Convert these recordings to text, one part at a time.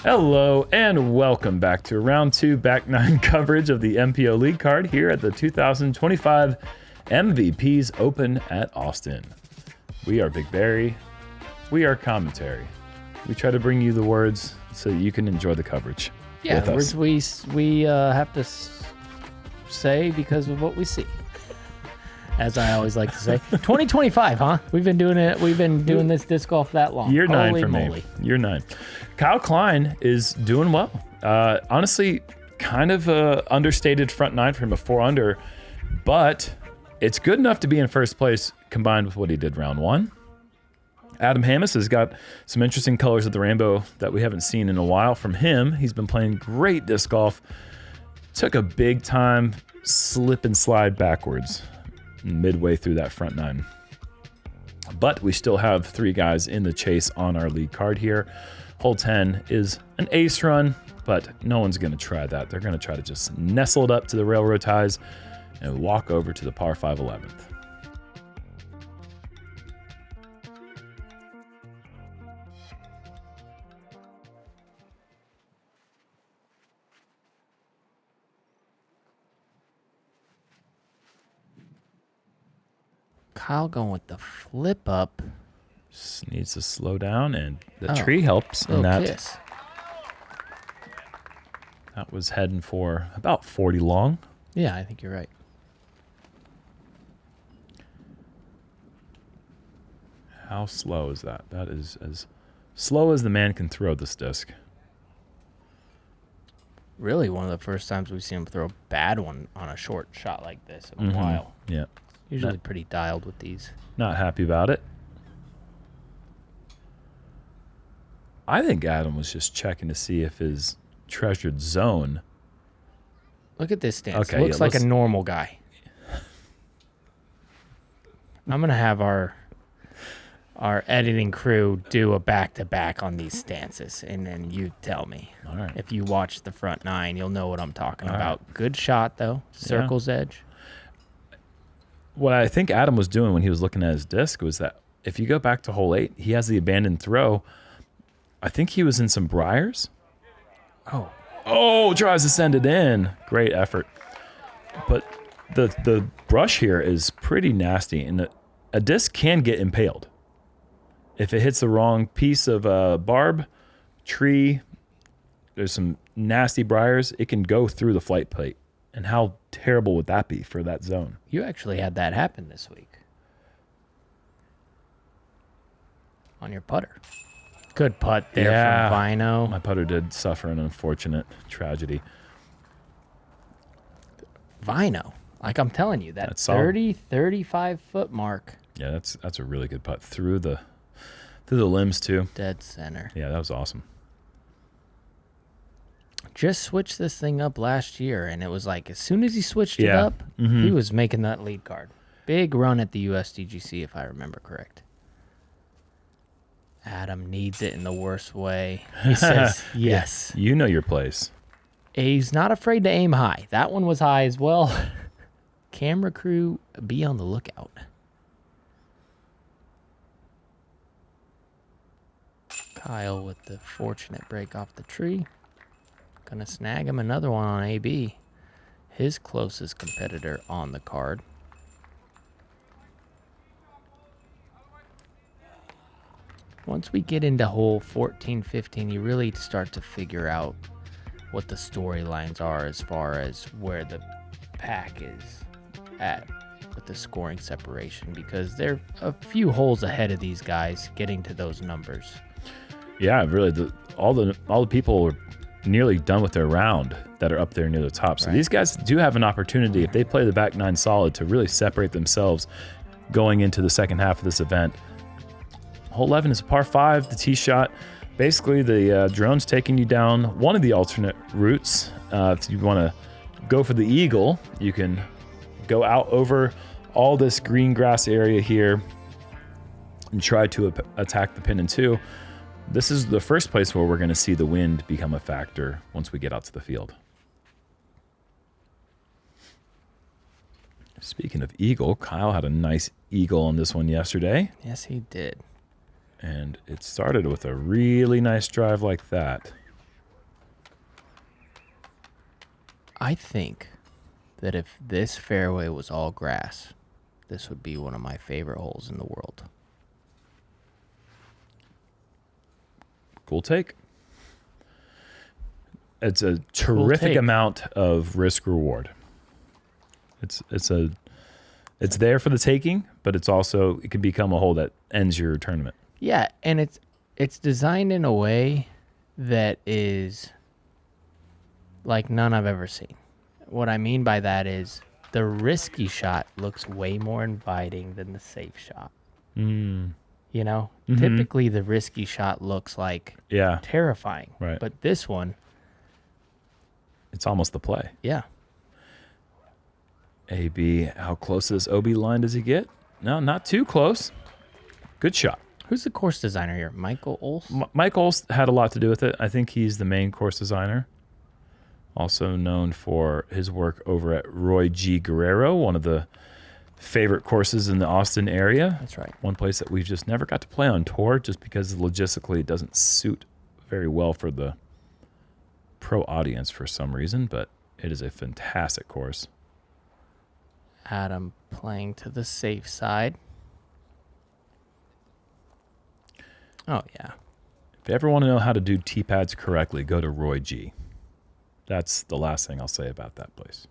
Hello and welcome back to round 2 back 9 coverage of the MPO lead card here at the 2025 MVPs Open at Austin. We are BigBarri. We are commentary. We try to bring you the words so that you can enjoy the coverage. Yeah, the words we have to say because of what we see. As I always like to say, 2025, huh? We've been doing it. We've been doing this disc golf that long. Year 9 Holy for moly. me. Year 9. Kyle Klein is doing well. Honestly, kind of a understated front 9 for him, a 4 under, but it's good enough to be in first place combined with what he did round 1. Adam Hammis has got some interesting colors of the rainbow that we haven't seen in a while from him. He's been playing great disc golf. Took a big time slip and slide backwards midway through that front 9. But we still have 3 guys in the chase on our lead card here. Hole 10 is an ace run, but no one's going to try that. They're going to try to just nestle it up to the railroad ties and walk over to the par 5 11th. Kyle going with the flip up. Just needs to slow down, and the tree helps in that. Kiss. That was heading for about 40 long. Yeah, I think you're right. How slow is that? That is as slow as the man can throw this disc. Really, one of the first times we've seen him throw a bad one on a short shot like this in a while. Yeah. Usually pretty dialed with these. Not happy about it. I think Adam was just checking to see if his treasured zone. Look at this stance. Okay, Looks like a normal guy. I'm going to have our editing crew do a back-to-back on these stances, and then you tell me. All right. If you watch the front 9, you'll know what I'm talking All about. right. Good shot, though. Circle's edge. What I think Adam was doing when he was looking at his disc was that if you go back to hole 8, he has the abandoned throw. I think he was in some briars. Oh, tries to send it in. Great effort. But the brush here is pretty nasty, and a disc can get impaled. If it hits the wrong piece of barb, tree, there's some nasty briars, it can go through the flight plate. And how terrible would that be for that zone? You actually had that happen this week. On your putter. Good putt there from Väinö. My putter did suffer an unfortunate tragedy. Väinö. Like I'm telling you, that That's 30, 35-foot mark. Yeah, that's a really good putt through the limbs too. Dead center. Yeah, that was awesome. Just switched this thing up last year, and it was like as soon as he switched it up, he was making that lead card. Big run at the USDGC, if I remember correct. Adam needs it in the worst way. He says, yes. You know your place. He's not afraid to aim high. That one was high as well. Camera crew, be on the lookout. Kyle with the fortunate break off the tree. Gonna snag him another one on AB. His closest competitor on the card. Once we get into hole 14, 15, you really start to figure out what the storylines are as far as where the pack is at with the scoring separation, because they're a few holes ahead of these guys getting to those numbers. Yeah, really, all the people are nearly done with their round that are up there near the top. So these guys do have an opportunity, if they play the back 9 solid, to really separate themselves going into the second half of this event. Hole 11 is a par 5, the tee shot. Basically, the drone's taking you down one of the alternate routes. If you want to go for the eagle, you can go out over all this green grass area here and try to attack the pin in 2. This is the first place where we're going to see the wind become a factor once we get out to the field. Speaking of eagle, Kyle had a nice eagle on this one yesterday. Yes, he did. And it started with a really nice drive like that. I think that if this fairway was all grass, this would be one of my favorite holes in the world. Cool take. It's a terrific amount of risk reward. It's there for the taking, but it can become a hole that ends your tournament. Yeah, and it's designed in a way that is like none I've ever seen. What I mean by that is the risky shot looks way more inviting than the safe shot. You know, typically the risky shot looks like terrifying. Right. But this one, it's almost the play. Yeah. AB, how close to this OB line does he get? No, not too close. Good shot. Who's the course designer here? Michael Ols? Mike Ols had a lot to do with it. I think he's the main course designer. Also known for his work over at Roy G. Guerrero, one of the favorite courses in the Austin area. That's right. One place that we've just never got to play on tour just because logistically it doesn't suit very well for the pro audience for some reason, but it is a fantastic course. Adam playing to the safe side. Oh, yeah. If you ever want to know how to do tee-pads correctly, go to Roy G. That's the last thing I'll say about that place.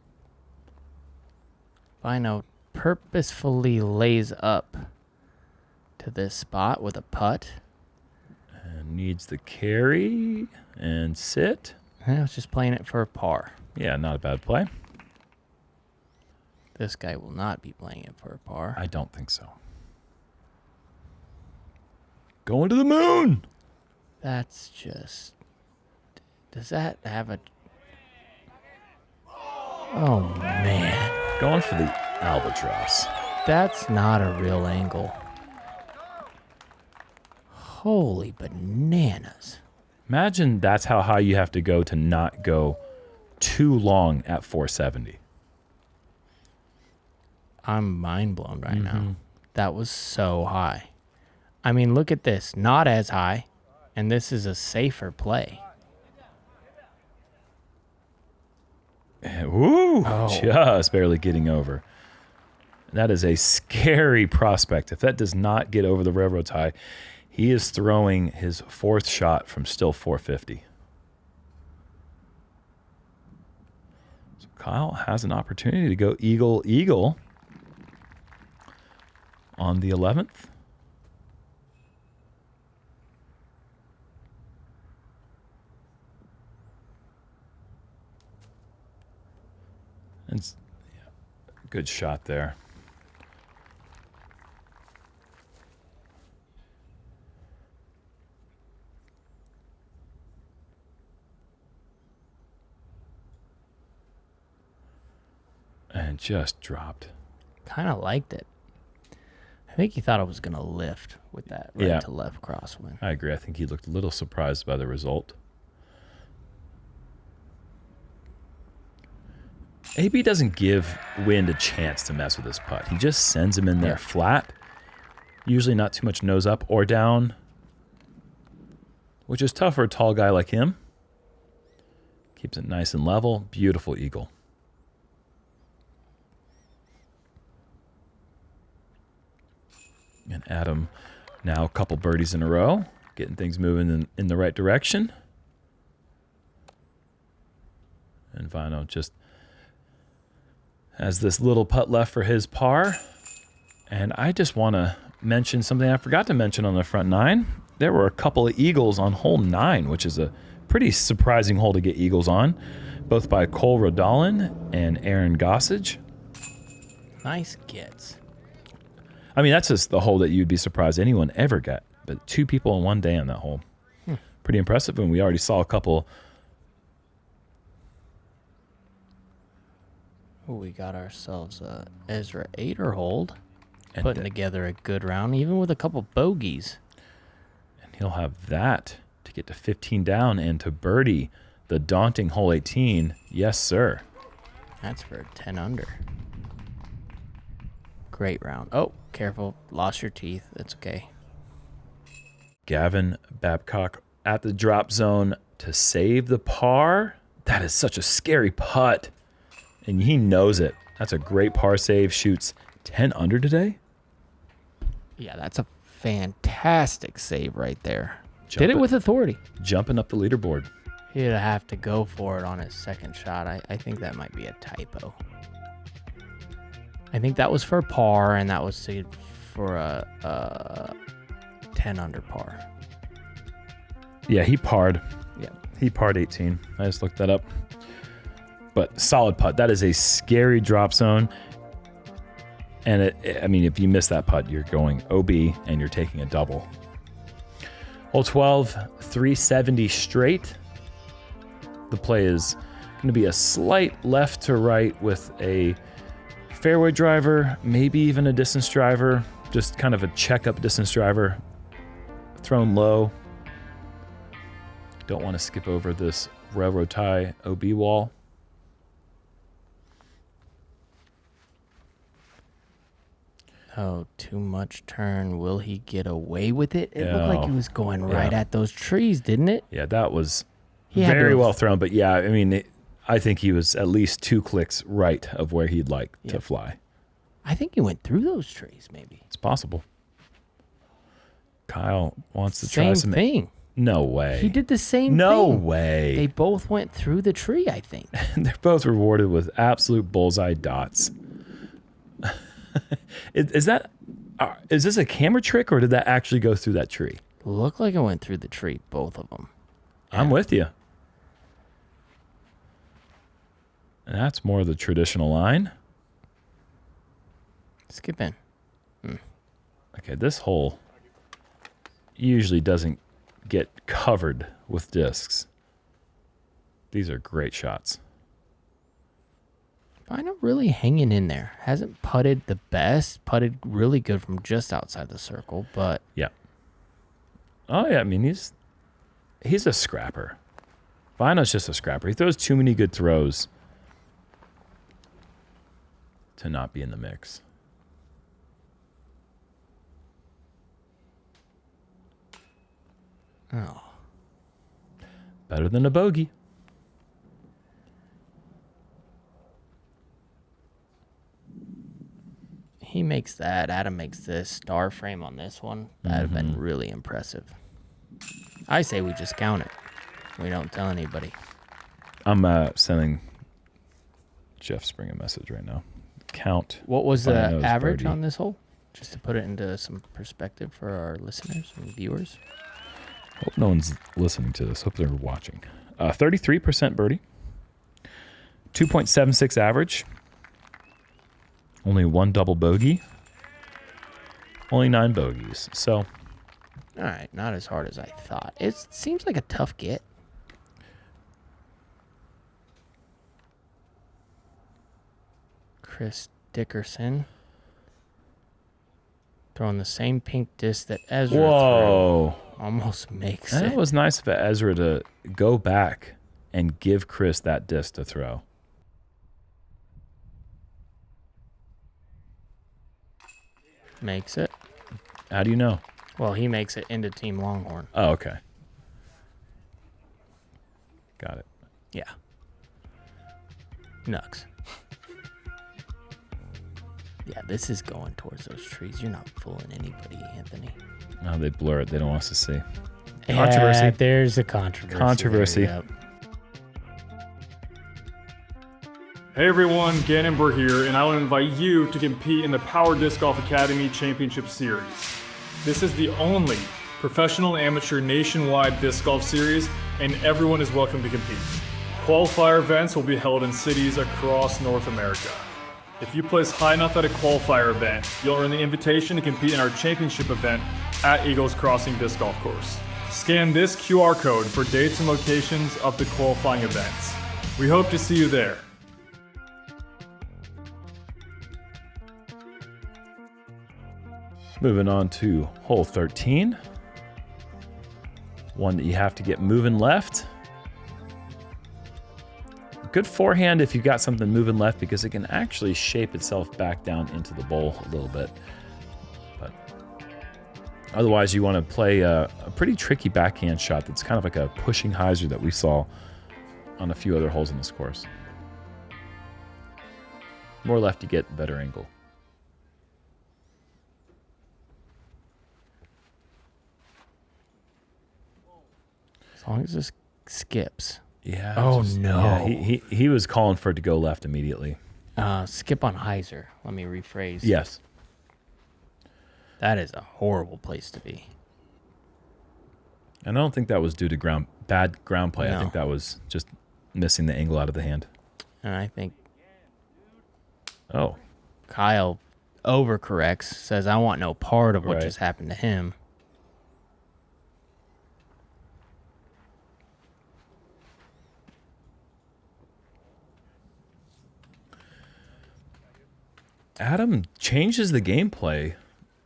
Väinö purposefully lays up to this spot with a putt. And needs the carry and sit. And I was just playing it for a par. Yeah, not a bad play. This guy will not be playing it for a par. I don't think so. Going to the moon! That's just... Does that have a... Oh, man. Going for the albatross. That's not a real angle. Holy bananas. Imagine that's how high you have to go to not go too long at 470. I'm mind blown right now. That was so high. I mean, look at this. Not as high. And this is a safer play. Woo! Just barely getting over. That is a scary prospect. If that does not get over the railroad tie, he is throwing his fourth shot from still 450. So Kyle has an opportunity to go eagle on the 11th. It's good shot there. And just dropped. Kind of liked it. I think he thought it was going to lift with that right to left crosswind. I agree. I think he looked a little surprised by the result. AB doesn't give wind a chance to mess with his putt. He just sends him in there flat. Usually not too much nose up or down, which is tough for a tall guy like him. Keeps it nice and level. Beautiful eagle. And Adam now a couple birdies in a row, getting things moving in the right direction. And Väinö just has this little putt left for his par. And I just want to mention something I forgot to mention on the front nine. There were a couple of eagles on hole 9, which is a pretty surprising hole to get eagles on, both by Cole Rodolin and Aaron Gossage. Nice gets. I mean, that's just the hole that you'd be surprised anyone ever got. But 2 people in one day on that hole. Pretty impressive. And we already saw a couple. Oh, we got ourselves a Ezra Ader hold. And putting together a good round, even with a couple bogeys. And he'll have that to get to 15 down and to birdie the daunting hole 18. Yes, sir. That's for 10 under. Great round. Oh, careful. Lost your teeth. That's okay. Gavin Babcock at the drop zone to save the par. That is such a scary putt. And he knows it. That's a great par save. Shoots 10 under today. Yeah, that's a fantastic save right there. Did it with authority. Jumping up the leaderboard. He'd have to go for it on his second shot. I think that might be a typo. I think that was for par, and that was for a 10 under par. Yeah, he parred. Yeah. He parred 18. I just looked that up. But solid putt. That is a scary drop zone. And I mean, if you miss that putt, you're going OB and you're taking a double. Hole 12, 370 straight. The play is going to be a slight left to right with a fairway driver, maybe even a distance driver, just kind of a checkup distance driver, thrown low. Don't want to skip over this railroad tie OB wall. Oh, too much turn. Will he get away with it? It looked like he was going right at those trees, didn't it? Yeah, that was very well thrown. But yeah, I mean, I think he was at least 2 clicks right of where he'd like to fly. I think he went through those trees, maybe. It's possible. Kyle wants to try some. Same thing. No way. He did the same thing. No way. They both went through the tree, I think. They're both rewarded with absolute bullseye dots. Is this a camera trick, or did that actually go through that tree? Looked like it went through the tree, both of them. I'm with you. And that's more of the traditional line. Skip in. Okay, this hole usually doesn't get covered with discs. These are great shots. Väinö really hanging in there. Hasn't putted the best. Putted really good from just outside the circle, but... Yeah. Oh, yeah, I mean, he's a scrapper. Väinö's just a scrapper. He throws too many good throws to not be in the mix. Oh. Better than a bogey. He makes that. Adam makes this star frame on this one. That'd have been really impressive. I say we just count it. We don't tell anybody. I'm sending Jeff Spring a message right now. Count. What was the Väinö's average birdie. on this hole? Just to put it into some perspective for our listeners and viewers. Hope no one's listening to this. Hope they're watching. 33% birdie. 2.76 average. Only 1 double bogey. Only 9 bogeys. So, All right, not as hard as I thought. It seems like a tough get. Chris Dickerson. Throwing the same pink disc that Ezra whoa. threw. Almost makes That it. was nice of Ezra to go back and give Chris that disc to throw. Makes it. How do you know? Well, he makes it into Team Longhorn. Oh, okay. Got it. Yeah. Nux. Yeah, this is going towards those trees. You're not fooling anybody, Anthony. No, they blur it. They don't want us to see. Controversy. Yeah, there's a controversy. Controversy. There, yep. Hey everyone, Gannon here, and I want to invite you to compete in the Power Disc Golf Academy Championship Series. This is the only professional and amateur nationwide disc golf series, and everyone is welcome to compete. Qualifier events will be held in cities across North America. If you place high enough at a qualifier event, you'll earn the invitation to compete in our championship event at Eagles Crossing Disc Golf Course. Scan this QR code for dates and locations of the qualifying events. We hope to see you there. Moving on to hole 13. One that you have to get moving left. Good forehand if you've got something moving left, because it can actually shape itself back down into the bowl a little bit. But otherwise, you want to play a pretty tricky backhand shot that's kind of like a pushing hyzer that we saw on a few other holes in this course. More left you get, better angle. As long as this skips. Yeah. Oh, no. Yeah, he was calling for it to go left immediately. Skip on hyzer. Let me rephrase. Yes. That is a horrible place to be. And I don't think that was due to bad ground play. No. I think that was just missing the angle out of the hand. And I think Oh. Kyle overcorrects, says, I want no part of what Right. just happened to him. Adam changes the gameplay.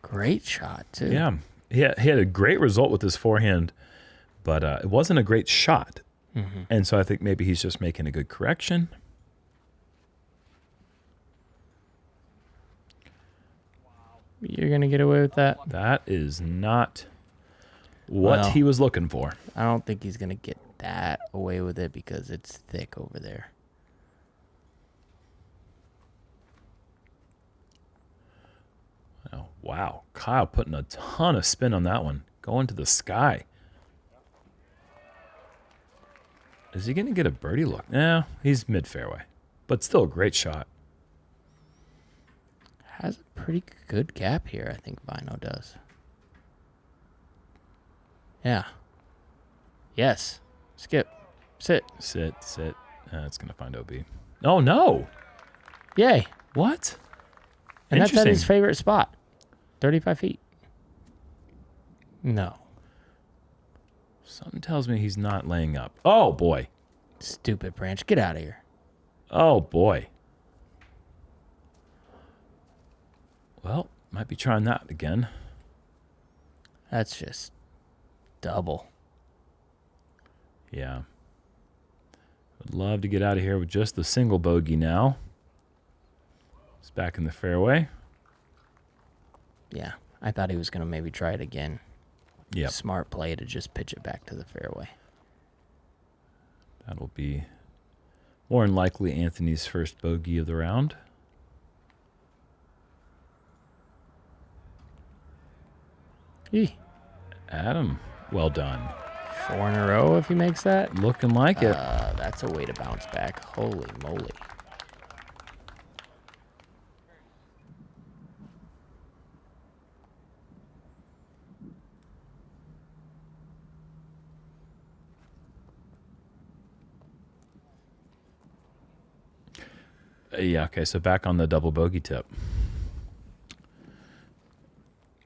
Great shot, too. Yeah. He had a great result with his forehand, but it wasn't a great shot. Mm-hmm. And so I think maybe he's just making a good correction. You're going to get away with that? That is not what Well, he was looking for. I don't think he's going to get that away with it because it's thick over there. Oh, wow. Kyle putting a ton of spin on that one. Going to the sky. Is he going to get a birdie look? No, he's mid-fairway. But still a great shot. Has a pretty good gap here, I think Väinö does. Yeah. Yes. Skip. Sit. Sit. It's going to find OB. Oh, no. Yay. What? And that's at his Interesting. favorite spot. 35 feet. No. Something tells me he's not laying up. Oh, boy. Stupid branch. Get out of here. Oh, boy. Well, might be trying that again. That's just double. Yeah. Would love to get out of here with just the single bogey now. It's back in the fairway. Yeah. I thought he was going to maybe try it again. Yep. Smart play to just pitch it back to the fairway. That'll be more than likely Anthony's first bogey of the round. Eee. Adam, well done. 4 in a row if he makes that. Looking like it. That's a way to bounce back. Holy moly. Yeah, okay, so back on the double bogey tip.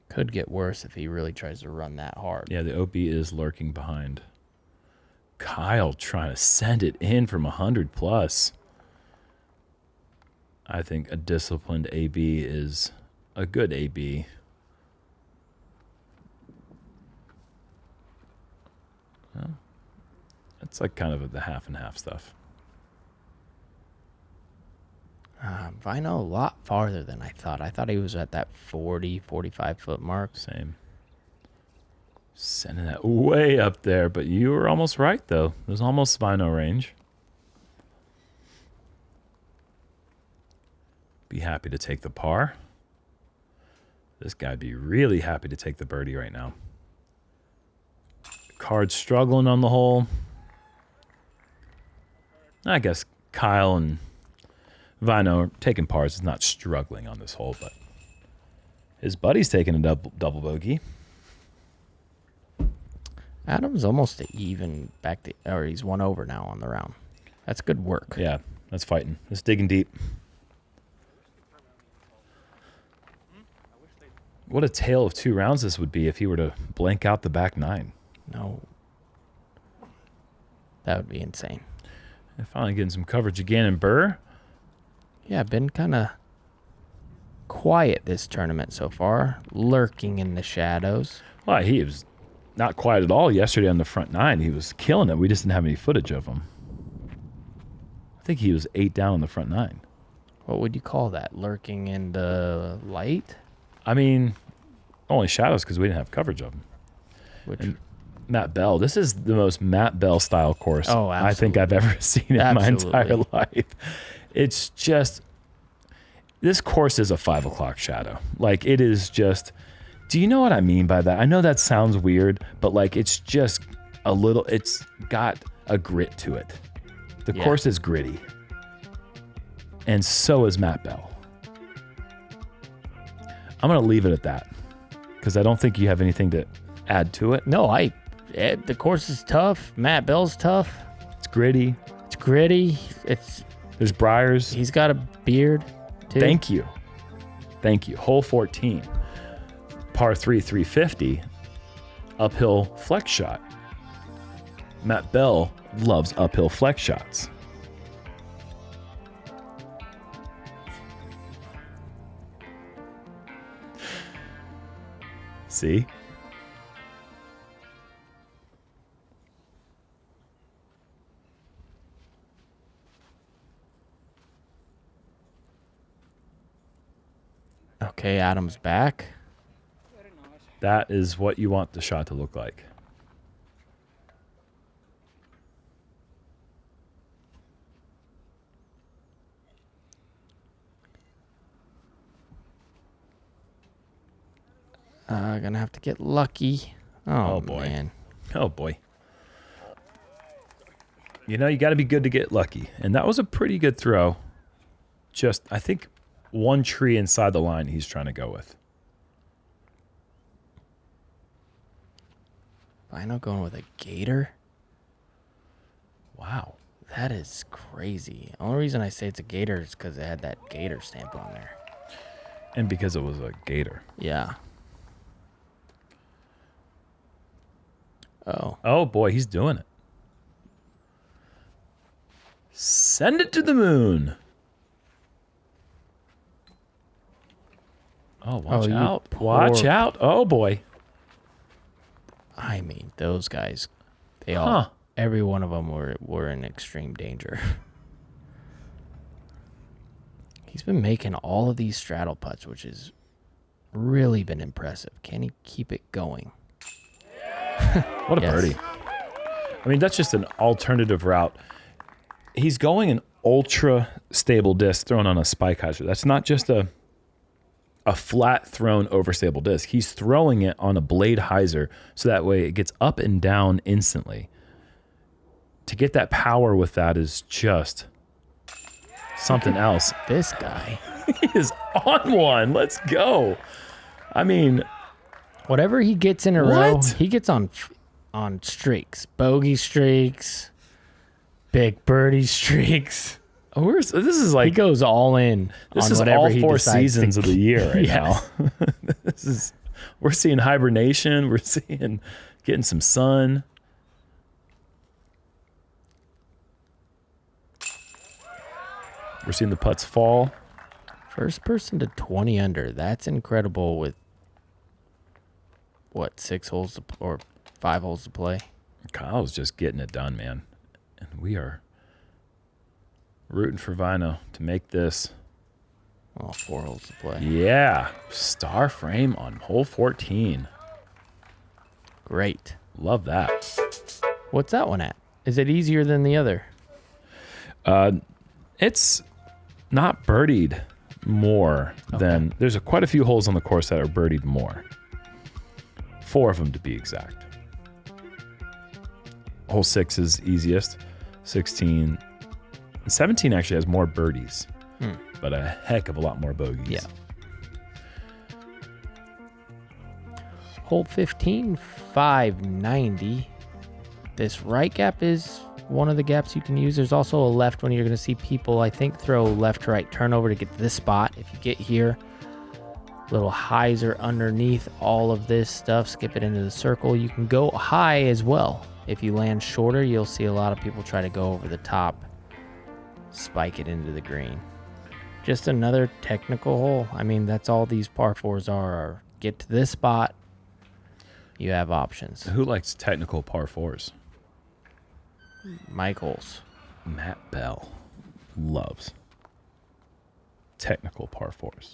Could get worse if he really tries to run that hard. Yeah, the OB is lurking behind. Kyle trying to send it in from 100 plus. I think a disciplined AB is a good AB. Well, it's like kind of the half and half stuff. Väinö a lot farther than I thought. I thought he was at that 40, 45 foot mark. Same. Sending that way up there, but you were almost right, though. It was almost Väinö range. Be happy to take the par. This guy'd be really happy to take the birdie right now. Card struggling on the hole. I guess Kyle and Väinö are taking pars. Is not struggling on this hole, but his buddy's taking a double bogey. Adam's almost even back to, or he's 1 over now on the round. That's good work. Yeah, that's fighting. That's digging deep. What a tale of 2 rounds this would be if he were to blank out the back 9. No. That would be insane. And finally getting some coverage again in Burr. Yeah, been kind of quiet this tournament so far. Lurking in the shadows. Well, he was not quiet at all yesterday on the front 9. He was killing it. We just didn't have any footage of him. I think he was 8 down on the front 9. What would you call that? Lurking in the light? I mean, only shadows because we didn't have coverage of him. Which And Matt Bell. This is the most Matt Bell style course Oh, I think I've ever seen in my entire Absolutely. life. It's just, this course is a 5 o'clock shadow. Like, it is just, do you know what I mean by that? I know that sounds weird, but like, it's just a little, it's got a grit to it. The course is gritty. And so is Matt Bell. I'm going to leave it at that because I don't think you have anything to add to it. No, the course is tough. Matt Bell's tough. It's gritty. It's gritty. There's briars. He's got a beard, too. Thank you. Hole 14. Par 3, 350. Uphill flex shot. Matt Bell loves uphill flex shots. See? Okay, Adam's back. That is what you want the shot to look like. Gonna have to get lucky. Oh boy. Man. Oh boy. You know, you got to be good to get lucky. And that was a pretty good throw. Just, I think, one tree inside the line he's trying to go with. Väinö going with a gator? Wow. That is crazy. The only reason I say it's a gator is because it had that gator stamp on there. And because it was a gator. Yeah. Oh. Oh boy, he's doing it. Send it to the moon. Oh, watch out. Watch out. Oh boy. I mean, those guys, they all, every one of them were in extreme danger. He's been making all of these straddle putts, which has really been impressive. Can he keep it going? What a birdie. I mean, that's just an alternative route. He's going an ultra stable disc thrown on a spike hyzer. That's not just a flat thrown over stable disc. He's throwing it on a blade hyzer so that way it gets up and down instantly. To get that power with that is just something else. This guy. He is on one. Let's go. I mean, whatever he gets in a row, he gets on streaks. Bogey streaks, big birdie streaks. Oh, this is like, he goes all in. This is all 4 seasons of the year right now. We're seeing hibernation. We're seeing getting some sun. We're seeing the putts fall. First person to 20 under. That's incredible with what, 6 holes to, or 5 holes to play. Kyle's just getting it done, man. And we are rooting for Väinö to make this. Oh, 4 holes to play. Yeah. Star frame on hole 14. Great. Love that. What's that one at? Is it easier than the other? It's not birdied more than... There's quite a few holes on the course that are birdied more. 4 of them to be exact. Hole 6 is easiest. 16... 17 actually has more birdies, but a heck of a lot more bogeys. Yeah. Hole 15, 590. This right gap is one of the gaps you can use. There's also a left one. You're going to see people, I think, throw left to right turnover to get to this spot. If you get here, little hyzer underneath all of this stuff, skip it into the circle. You can go high as well. If you land shorter, you'll see a lot of people try to go over the top, spike it into the green. Just another technical hole. I mean, that's all these par 4s are. Get to this spot, you have options. Who likes technical par 4s? Michaels. Matt Bell loves technical par 4s.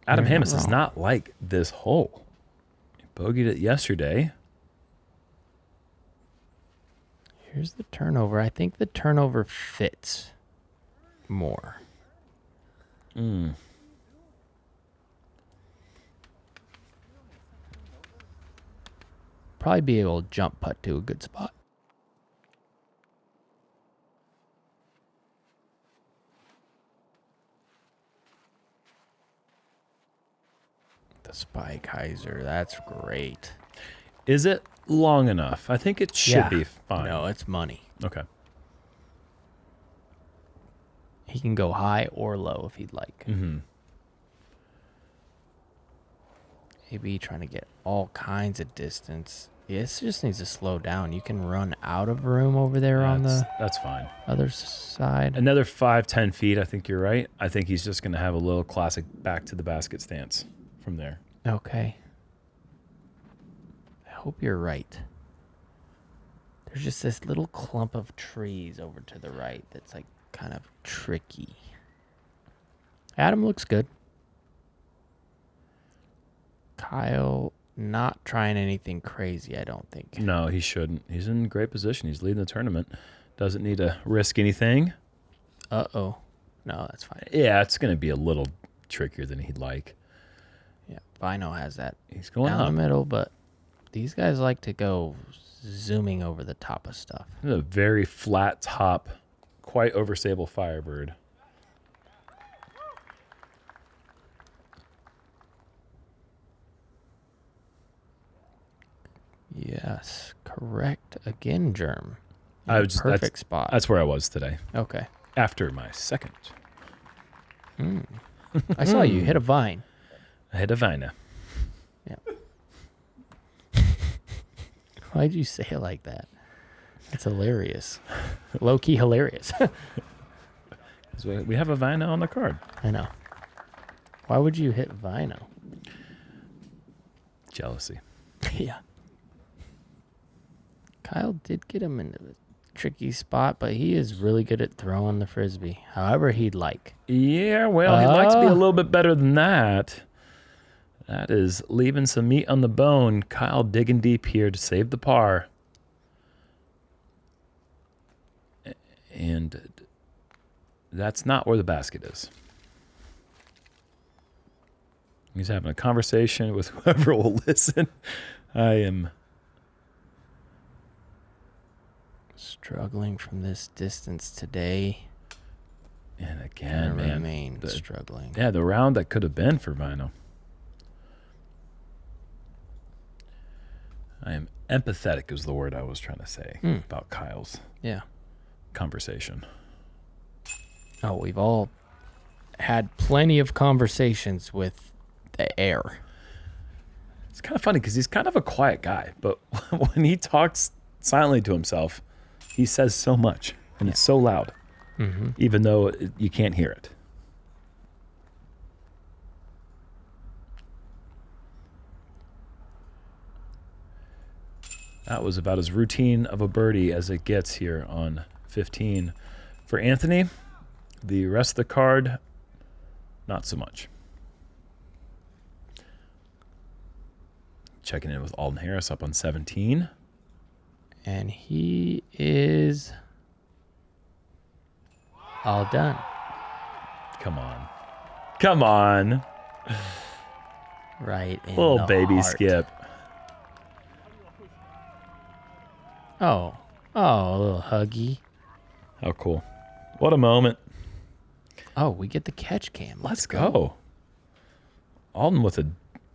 Adam Hammis does not like this hole. He bogeyed it yesterday. Here's the turnover. I think the turnover fits more. Probably be able to jump putt to a good spot. The Spike Heiser, that's great. Is it long enough? I think it should be fine. No, it's money. Okay. He can go high or low if he'd like. Mm-hmm. Maybe trying to get all kinds of distance. Yeah, it just needs to slow down. You can run out of room over there on the That's fine. other side. Another 5-10 feet. I think you're right. I think he's just going to have a little classic back to the basket stance from there. Okay. I hope you're right. There's just this little clump of trees over to the right that's like kind of tricky. Adam looks good. Kyle not trying anything crazy, I don't think. No, he shouldn't. He's in great position. He's leading the tournament. Doesn't need to risk anything. Uh-oh. No, that's fine. Yeah, it's going to be a little trickier than he'd like. Yeah, Väinö has that He's going down up. the middle, but these guys like to go zooming over the top of stuff. A very flat top, quite overstable Firebird. Yes, correct again, Jerm. I was just, Perfect spot. That's where I was today. Okay. After my second, I saw you hit a vine. I hit a Väinö. Yeah. Why'd you say it like that? That's hilarious. Low key hilarious. 'Cause we have a Väinö on the card. I know. Why would you hit Väinö? Jealousy. Yeah. Kyle did get him into a tricky spot, but he is really good at throwing the frisbee, however he'd like. Yeah, well, he'd like to be a little bit better than that. That is leaving some meat on the bone. Kyle digging deep here to save the par. And that's not where the basket is. He's having a conversation with whoever will listen. I am Struggling from this distance today. And again, man, remain struggling. Yeah, the round that could have been for Väinö. I am empathetic is the word I was trying to say about Kyle's conversation. Oh, we've all had plenty of conversations with the air. It's kind of funny because he's kind of a quiet guy, but when he talks silently to himself, he says so much, and it's so loud, even though you can't hear it. That was about as routine of a birdie as it gets here on 15. For Anthony, the rest of the card, not so much. Checking in with Alden Harris up on 17. And he is all done. Come on. Come on. Right in Little the baby heart. skip. Oh, a little huggy. How cool. What a moment. Oh, we get the catch cam. Let's go. Alden with a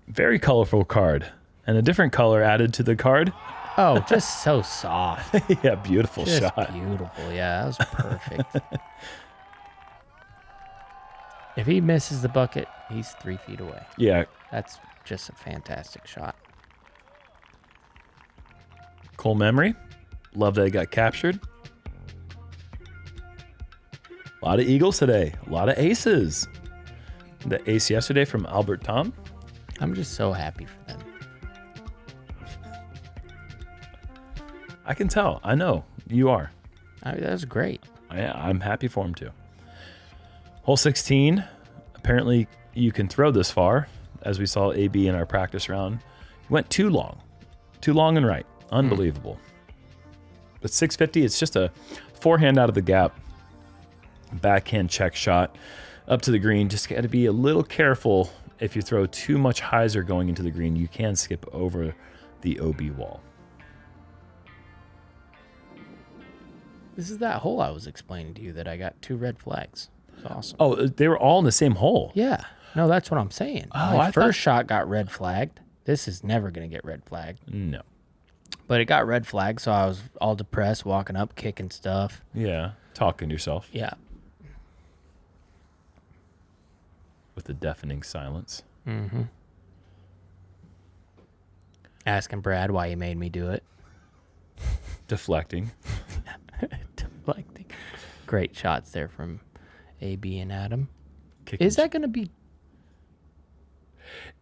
very colorful card and a different color added to the card. Oh, just so soft. Yeah, beautiful Just shot. beautiful. Yeah, that was perfect. If he misses the bucket, he's 3 feet away. Yeah, That's just a fantastic shot. cool memory. Love that it got captured. A lot of eagles today. A lot of aces. The ace yesterday from Albert Tom. I'm just so happy for them. I can tell. I know. You are. That was great. I'm happy for him too. Hole 16. Apparently you can throw this far, as we saw AB in our practice round. He went too long. Too long and right. Unbelievable. But 650, it's just a forehand out of the gap. Backhand check shot. up to the green. Just got to be a little careful. If you throw too much hyzer going into the green, you can skip over the OB wall. This is that hole I was explaining to you that I got 2 red flags. It's awesome. Oh, they were all in the same hole. Yeah. No, that's what I'm saying. Oh, My I first shot got red flagged. This is never going to get red flagged. No. But it got red flagged, so I was all depressed, walking up, kicking stuff. Yeah. Talking to yourself Yeah. with the deafening silence. Mm-hmm. Asking Brad why he made me do it. Deflecting. Deflecting. Great shots there from AB and Adam. Kicking. Is that going to be...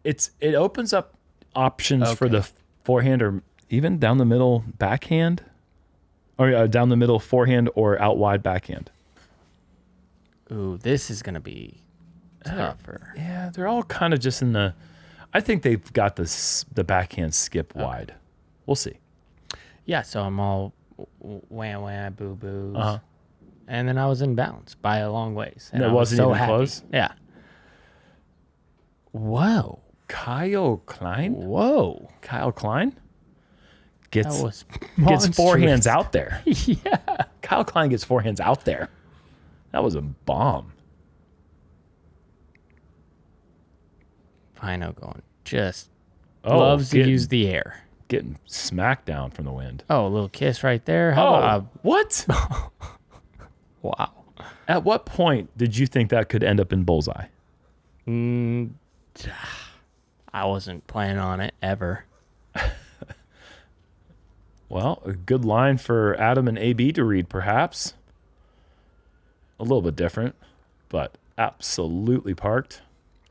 It opens up options for Okay. the forehand or even down the middle backhand, or down the middle forehand or out wide backhand. Ooh, this is going to be tougher. Yeah, they're all kind of just in the. I think they've got the backhand skip wide. We'll see. Yeah, so I'm all wham wham boo boos. Uh-huh. And then I was in bounds by a long ways. And it I was wasn't so even happy. close? Yeah. Whoa. Kyle Klein. Whoa. Kyle Klein That gets was gets forehands monstrous. out there. Yeah. Kyle Klein gets forehands out there. That was a bomb. Pino going just Oh, loves to getting- use the air. Getting smacked down from the wind. Oh, a little kiss right there. How about what? wow. At what point did you think that could end up in bullseye? I wasn't planning on it ever. Well, a good line for Adam and AB to read, perhaps. A little bit different, but absolutely parked.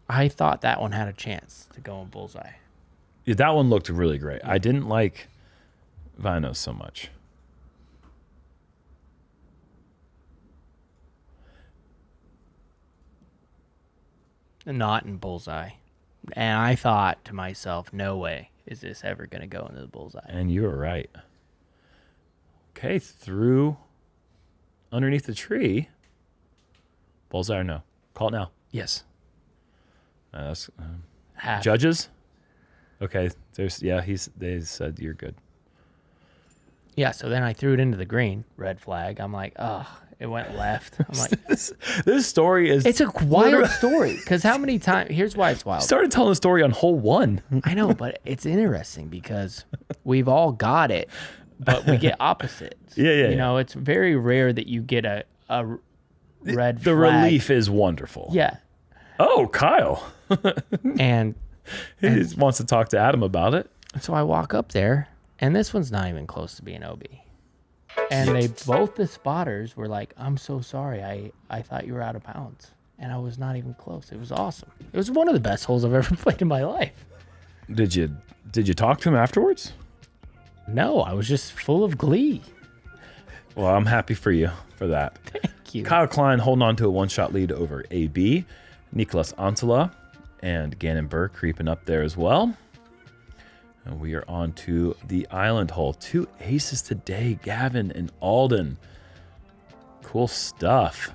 I thought that one had a chance to go in bullseye. Yeah, that one looked really great. I didn't like Väinö so much. Not in bullseye. And I thought to myself, no way is this ever going to go into the bullseye. And you were right. Okay, through underneath the tree. Bullseye or no? Call it now. Yes. That's, Half. judges? Okay, they said you're good. Yeah, so then I threw it into the green, red flag. I'm like, oh, it went left. I'm like, This story is... it's a wild story. Because how many times, here's why it's wild. started telling the story on hole 1. I know, but it's interesting because we've all got it, but we get opposites. Yeah. You know, it's very rare that you get a red The flag. relief is wonderful. Yeah. Oh, Kyle. And He just wants to talk to Adam about it. so I walk up there, and this one's not even close to being OB. And they both the spotters were like, I'm so sorry. I thought you were out of bounds. And I was not even close. It was awesome. It was one of the best holes I've ever played in my life. Did you talk to him afterwards? No, I was just full of glee. Well, I'm happy for you for that. Thank you. Kyle Klein holding on to a one-shot lead over AB. Nicholas Antala and Gannon Burr creeping up there as well. And we are on to the island hole. 2 aces today, Gavin and Alden. Cool stuff.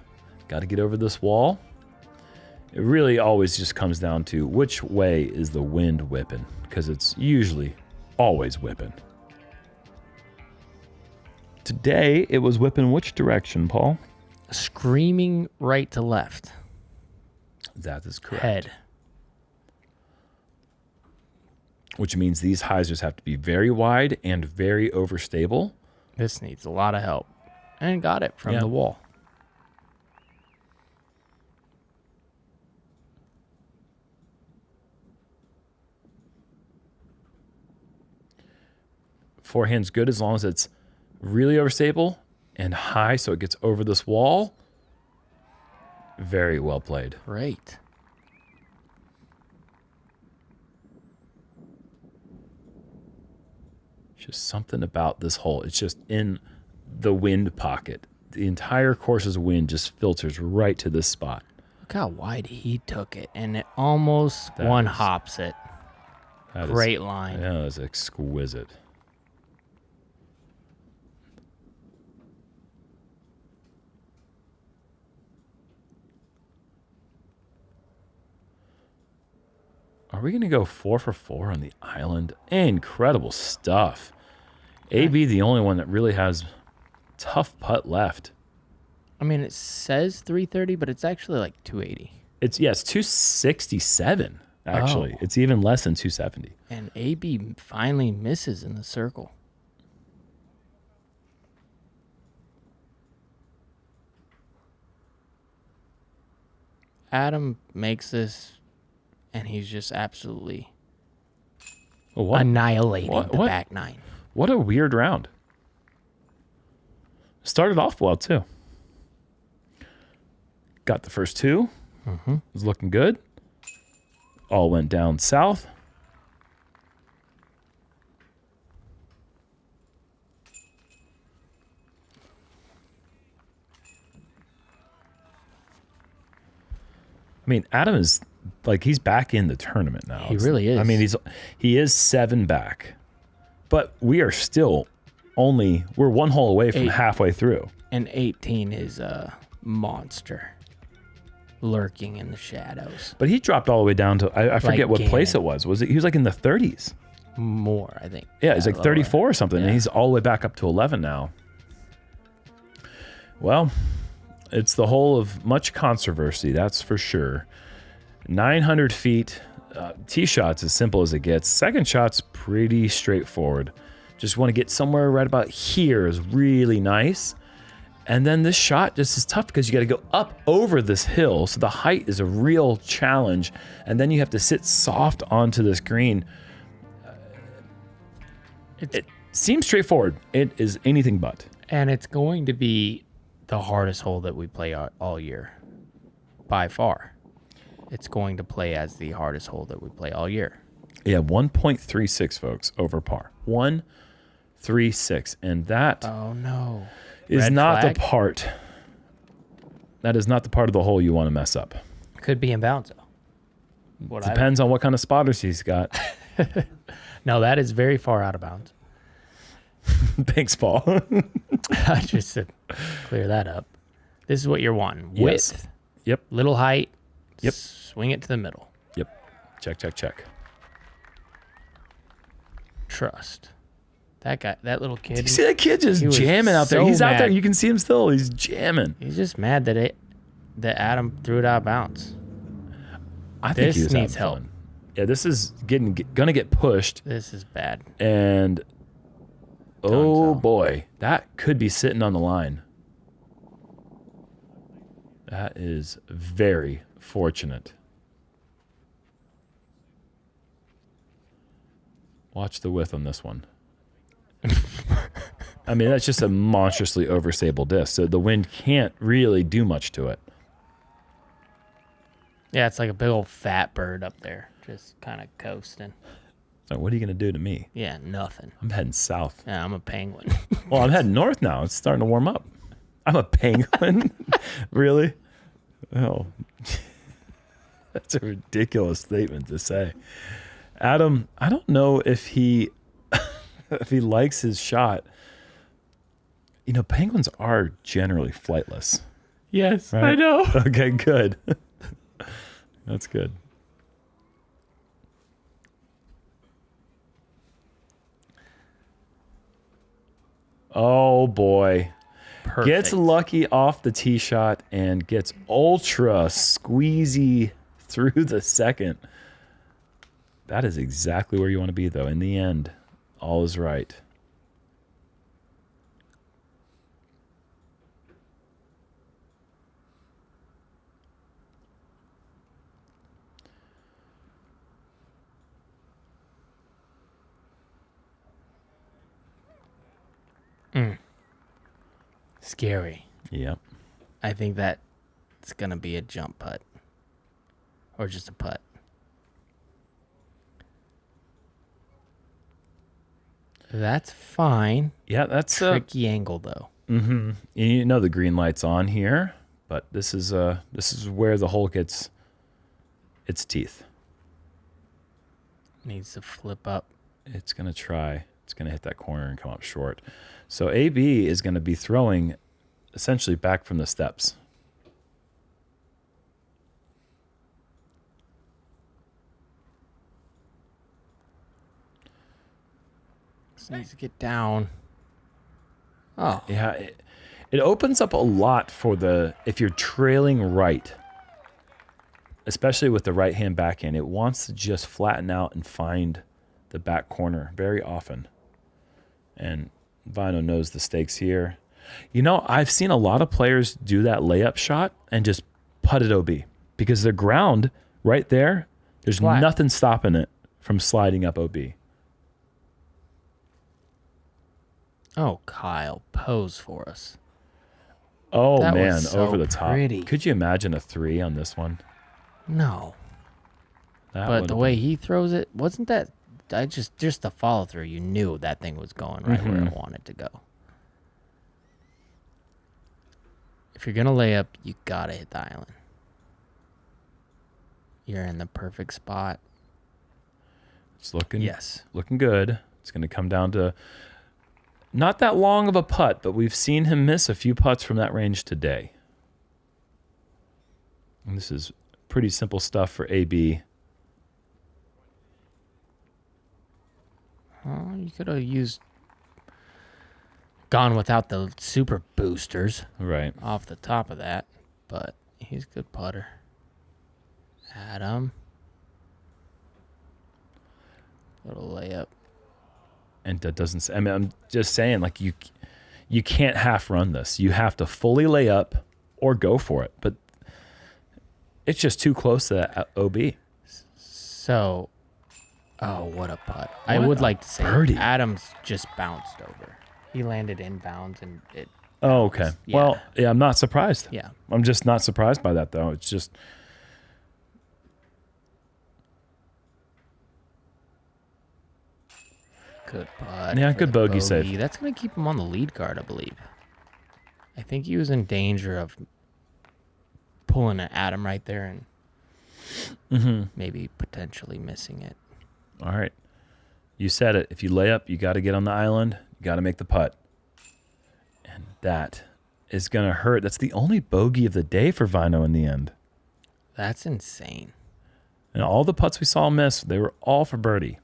Got to get over this wall. It really always just comes down to which way is the wind whipping, because it's usually always whipping. Today, it was whipping which direction, Paul? Screaming right to left. That is correct. Head. Which means these hyzers have to be very wide and very overstable. This needs a lot of help. And got it from Yeah. the wall. Forehand's good as long as it's really overstable and high so it gets over this wall. Very well played. Great. Just something about this hole. It's just in the wind pocket. The entire course's wind just filters right to this spot. Look how wide he took it. And it almost That one is- hops it. That is- Great line. Yeah, that was exquisite. Are we going to go 4 for 4 on the island? Incredible stuff. AB, the only one that really has tough putt left. I mean, it says 330, but it's actually like 280. It's 267, actually. Oh. It's even less than 270. And AB finally misses in the circle. Adam makes this, and he's just absolutely annihilating the back nine. What a weird round. Started off well, too. Got the first two. Was looking good. All went down south. I mean, Adam is like, he's back in the tournament now. He really is. I mean, he is 7 back, but we are still we're 1 hole away from halfway through. And 18 is a monster lurking in the shadows. But he dropped all the way down to, I forget what place it was. He was like in the 30s. More, I think. Yeah, it's like lower. 34 or something. Yeah. And he's all the way back up to 11 now. Well, it's the hole of much controversy, that's for sure. 900 feet, tee shot's as simple as it gets. Second shot's pretty straightforward. Just want to get somewhere right about here is really nice. And then this shot just is tough because you got to go up over this hill. So the height is a real challenge. And then you have to sit soft onto this green. It seems straightforward. It is anything but. And it's going to be the hardest hole that we play all year. By far. It's going to play as the hardest hole that we play all year. Yeah, 1.36, folks, over par. 1.36. And that Oh, no. is Red not flag? the part. That is not the part of the hole you want to mess up. Could be in bounds, though. Depends on what kind of spotters he's got. No, that is very far out of bounds. Thanks, Paul. I just said clear that up. This is what you're wanting. Yes. Width. Yep. Little height. Yep. Swing it to the middle. Yep. Check. Trust. That little kid. You see that kid just He was jamming out there? so He's out there. mad. You can see him still. He's jamming. He's just mad that Adam threw it out of bounds. I think This he was needs having help. fun. Yeah, this is gonna get pushed, This is bad. and oh so. boy, that could be sitting on the line. That is very fortunate. Watch the width on this one. I mean, that's just a monstrously overstable disc, so the wind can't really do much to it. Yeah, it's like a big old fat bird up there, just kind of coasting. So what are you going to do to me? Yeah, nothing. I'm heading south. Yeah, I'm a penguin. Well, I'm heading north now. It's starting to warm up. I'm a penguin? Really? Oh, that's a ridiculous statement to say. Adam, I don't know if he if he likes his shot. You know, penguins are generally flightless. Yes, Right? I know. Okay, good. That's good. Oh boy. Perfect. Gets lucky off the tee shot and gets ultra squeezy through the second. That is exactly where you want to be, though. In the end, all is right. Scary. Yep. I think that it's going to be a jump putt. Or just a putt. That's fine. Yeah, that's Tricky angle, though. mm-hmm. You know the green light's on here, but this is where the hole gets its teeth. Needs to flip up. It's gonna try. It's gonna hit that corner and come up short. So AB is gonna be throwing essentially back from the steps. needs to get down. Oh. Yeah, it opens up a lot for if you're trailing right, especially with the right hand backhand. It wants to just flatten out and find the back corner very often. And Väinö knows the stakes here. You know, I've seen a lot of players do that layup shot and just putt it OB because the ground right there, there's Flat. nothing stopping it from sliding up OB. Oh, Kyle, pose for us. Oh, That was man, so over the top. pretty. Could you imagine a 3 on this one? No. That But would've the way he throws it, wasn't that... just the follow through, you knew that thing was going right where it wanted to go. If you're gonna lay up, you gotta hit the island. You're in the perfect spot. It's looking Yes. looking good. It's going to come down to not that long of a putt, but we've seen him miss a few putts from that range today. And this is pretty simple stuff for AB. Oh, you could have gone without the super boosters Right. off the top of that, but he's a good putter. Adam. Little layup. And that doesn't, I mean, I'm just saying, like, you can't half run this. You have to fully lay up or go for it. But it's just too close to that OB. So, oh, what a putt. I What would a like to say birdie. Adams just bounced over. He landed inbounds and it. Oh, okay. Yeah. Well, yeah, I'm not surprised. Yeah. I'm just not surprised by that, though. It's just, Good putt. Yeah, for good the bogey save. That's going to keep him on the lead card, I believe. I think he was in danger of pulling an Adam right there and maybe potentially missing it. all right. You said it. If you lay up, you got to get on the island. You got to make the putt. And that is going to hurt. That's the only bogey of the day for Väinö in the end. That's insane. And all the putts we saw him miss, they were all for birdie.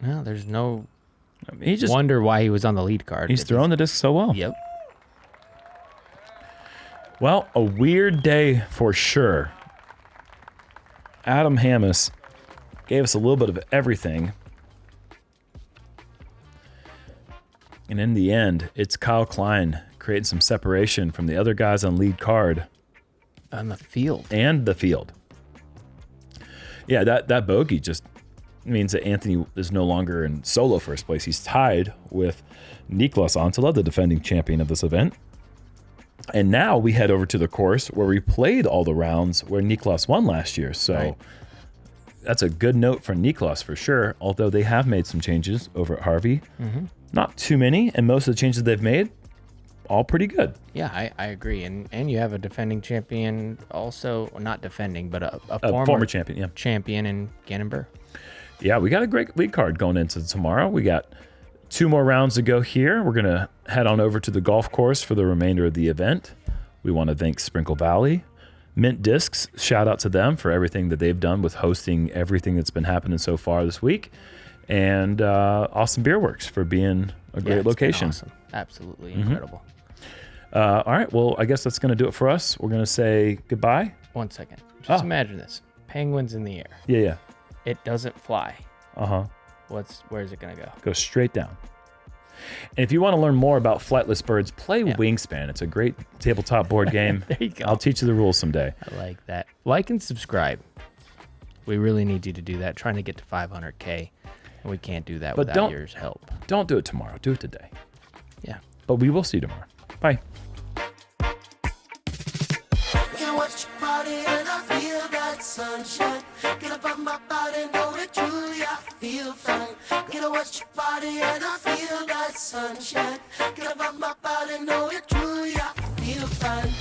No, there's no I mean, he just wonder why he was on the lead card. he's throwing the disc so well. Yep. Well, a weird day for sure. Adam Hammes gave us a little bit of everything. And in the end, it's Kyle Klein creating some separation from the other guys on lead card On the field. and the field. Yeah, that bogey just means that Anthony is no longer in solo first place. He's tied with Niklas Antila, the defending champion of this event. And now we head over to the course where we played all the rounds where Niklas won last year. So Right. that's a good note for Niklas for sure, although they have made some changes over at Harvey. Not too many, and most of the changes they've made, all pretty good. Yeah, I agree. And you have a defending champion also, well, not defending, but a Former former champion, yeah. champion in Gannonburg. Yeah, we got a great lead card going into tomorrow. We got 2 more rounds to go here. We're going to head on over to the golf course for the remainder of the event. We want to thank Sprinkle Valley. Mint Discs, shout out to them for everything that they've done with hosting everything that's been happening so far this week. And Awesome Beer Works for being a great It's been location. awesome. Absolutely incredible. All right, well, I guess that's going to do it for us. We're going to say goodbye. 1 second. Oh. Just imagine this. Penguins in the air. Yeah. It doesn't fly. Uh-huh. Where's it gonna go? Go straight down. And if you want to learn more about flightless birds, play Yeah. Wingspan. It's a great tabletop board game. There you go. I'll teach you the rules someday. I like that. Like and subscribe. We really need you to do that. Trying to get to 500K, and we can't do that But without don't- your help. Don't do it tomorrow. Do it today. Yeah. But we will see you tomorrow. Bye. Can watch your body and I feel that sunshine. Get up on my body, know that truly I feel fine. Get up watch your body and I feel that sunshine. Get up on my body, know that truly I feel fine.